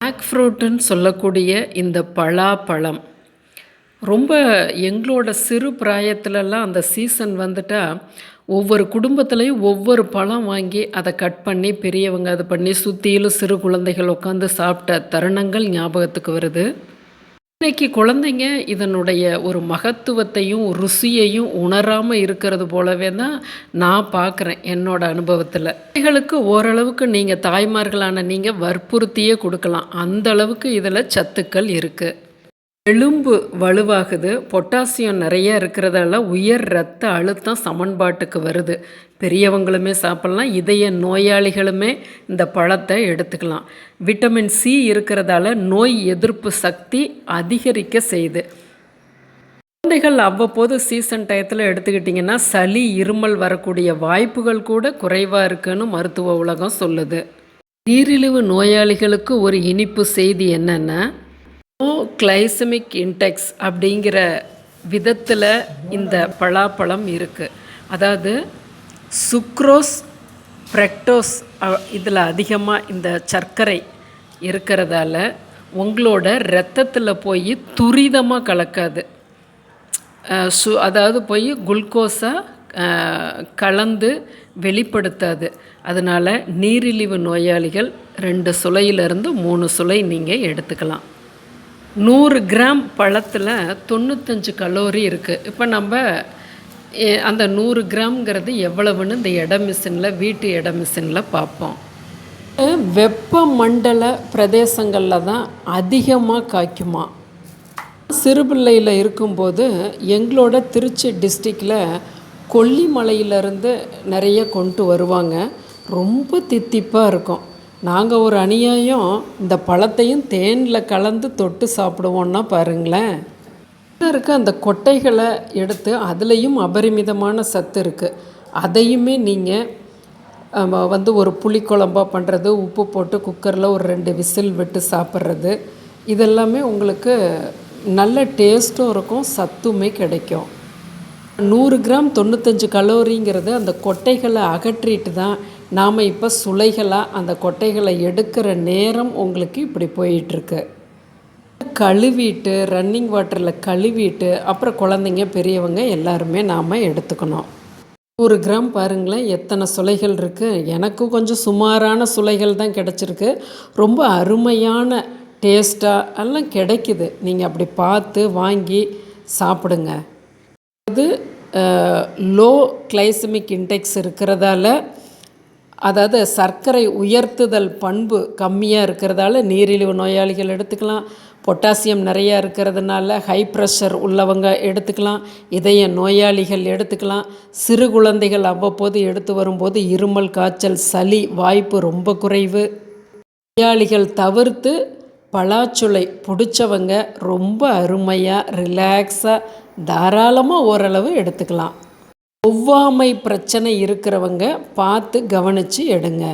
Jack ஃப்ரூட்டுன்னு சொல்லக்கூடிய இந்த பலாப்பழம் ரொம்ப எங்களோட சிறு பிராயத்துலலாம் அந்த சீசன் வந்துட்டா, ஒவ்வொரு குடும்பத்திலயும் ஒவ்வொரு பழம் வாங்கி அத கட் பண்ணி பெரியவங்க அது பண்ணி சுத்திலும் சிறு குழந்தைகள் உட்காந்து சாப்பிட்ட தருணங்கள் ஞாபகத்துக்கு வருது. இன்னைக்கு குழந்தைங்க இதனுடைய ஒரு மகத்துவத்தையும், ருசியையும் உணராம இருக்கிறது போலவே தான் நான் பார்க்குறேன் என்னோட அனுபவத்தில. குழந்தைகளுக்கு ஓரளவுக்கு நீங்க தாய்மார்களான நீங்க வற்புறுத்தியே குடுக்கலாம். அந்த அளவுக்கு இதில சத்துக்கள் இருக்கு. எலும்பு வலுவாகுது. பொட்டாசியம் நிறைய இருக்கிறதால உயர் இரத்த அழுத்தம் சமன்பாட்டுக்கு வருது. பெரியவங்களுமே சாப்பிட்லாம். இதய நோயாளிகளுமே இந்த பழத்தை எடுத்துக்கலாம். விட்டமின் சி இருக்கிறதால நோய் எதிர்ப்பு சக்தி அதிகரிக்க செய்யுது. குழந்தைகள் அவ்வப்போது சீசன் டயத்தில் எடுத்துக்கிட்டிங்கன்னா சளி இருமல் வரக்கூடிய வாய்ப்புகள் கூட குறைவாக இருக்குன்னு மருத்துவ உலகம் சொல்லுது. நீரிழிவு நோயாளிகளுக்கு ஒரு இனிப்பு செய்தி என்னென்னா, லோ கிளைசமிக் இன்டெக்ஸ் அப்படிங்கிற விதத்தில் இந்த பலாப்பழம் இருக்குது. அதாவது சுக்ரோஸ், ஃப்ரக்டோஸ் இதில் அதிகமாக இந்த சர்க்கரை இருக்கிறதால உங்களோட இரத்தத்தில் போய் துரிதமாக கலக்காது. அதாவது போய் குளுக்கோஸாக கலந்து வெளிப்படுத்தாது. அதனால் நீரிழிவு நோயாளிகள் 2 சுளையிலிருந்து 3 சுளை நீங்கள் எடுத்துக்கலாம். 100 கிராம் பழத்தில் 95 கலோரி இருக்குது. இப்போ நம்ம அந்த 100 கிராம்ங்கிறது எவ்வளவுன்னு இந்த எடை மிஷினில் வீட்டு எடை மிஷினில் பார்ப்போம். வெப்பமண்டல பிரதேசங்களில் தான் அதிகமாக காய்க்குமா. சிறுபிள்ளையில் இருக்கும்போது எங்களோட திருச்சி டிஸ்ட்ரிக்டில் கொல்லிமலையிலேருந்து நிறைய கொண்டு வருவாங்க. ரொம்ப தித்திப்பாக இருக்கும். நாங்கள் ஒரு அநியாயம் இந்த பழத்தையும் தேனில் கலந்து தொட்டு சாப்பிடுவோன்னா பாருங்களேன். இருக்க அந்த கொட்டைகளை எடுத்து அதுலேயும் அபரிமிதமான சத்து இருக்குது. அதையுமே நீங்கள் ஒரு புளிக்குழம்பா பண்ணுறது, உப்பு போட்டு குக்கரில் ஒரு 2 விசில் விட்டு சாப்பிட்றது, இதெல்லாமே உங்களுக்கு நல்ல டேஸ்ட்டும் இருக்கும், சத்துமே கிடைக்கும். 100 கிராம் 95 கலோரிங்கிறது அந்த கொட்டைகளை அகற்றிட்டு தான் நாம் இப்போ சுளைகளாக அந்த கொட்டைகளை எடுக்கிற நேரம் உங்களுக்கு இப்படி போயிட்டுருக்கு. கழுவிட்டு ரன்னிங் வாட்டரில் கழுவிட்டு அப்புறம் குழந்தைங்க பெரியவங்க எல்லாருமே நாம் எடுத்துக்கணும். 100 கிராம் பாருங்களேன் எத்தனை சுளைகள் இருக்குது. எனக்கு கொஞ்சம் சுமாரான சுளைகள் தான் கிடச்சிருக்கு. ரொம்ப அருமையான டேஸ்ட்டாக எல்லாம் கிடைக்குது. நீங்கள் அப்படி பார்த்து வாங்கி சாப்பிடுங்க. அது லோ கிளைசமிக் இன்டெக்ஸ் இருக்கிறதால, அதாவது சர்க்கரை உயர்த்துதல் பண்பு கம்மியாக இருக்கிறதால நீரிழிவு நோயாளிகள் எடுத்துக்கலாம். பொட்டாசியம் நிறையா இருக்கிறதுனால ஹை ப்ரெஷர் உள்ளவங்க எடுத்துக்கலாம். இதய நோயாளிகள் எடுத்துக்கலாம். சிறு குழந்தைகள் அவ்வப்போது எடுத்து வரும்போது இருமல், காய்ச்சல், சளி வாய்ப்பு ரொம்ப குறைவு. நோயாளிகள் தவிர்த்து பலாச்சுளை பிடிச்சவங்க ரொம்ப அருமையாக ரிலாக்ஸாக தாராளமாக ஓரளவு எடுத்துக்கலாம். ஒவ்வாமை பிரச்சனை இருக்கிறவங்க பார்த்து கவனித்து எடுங்க.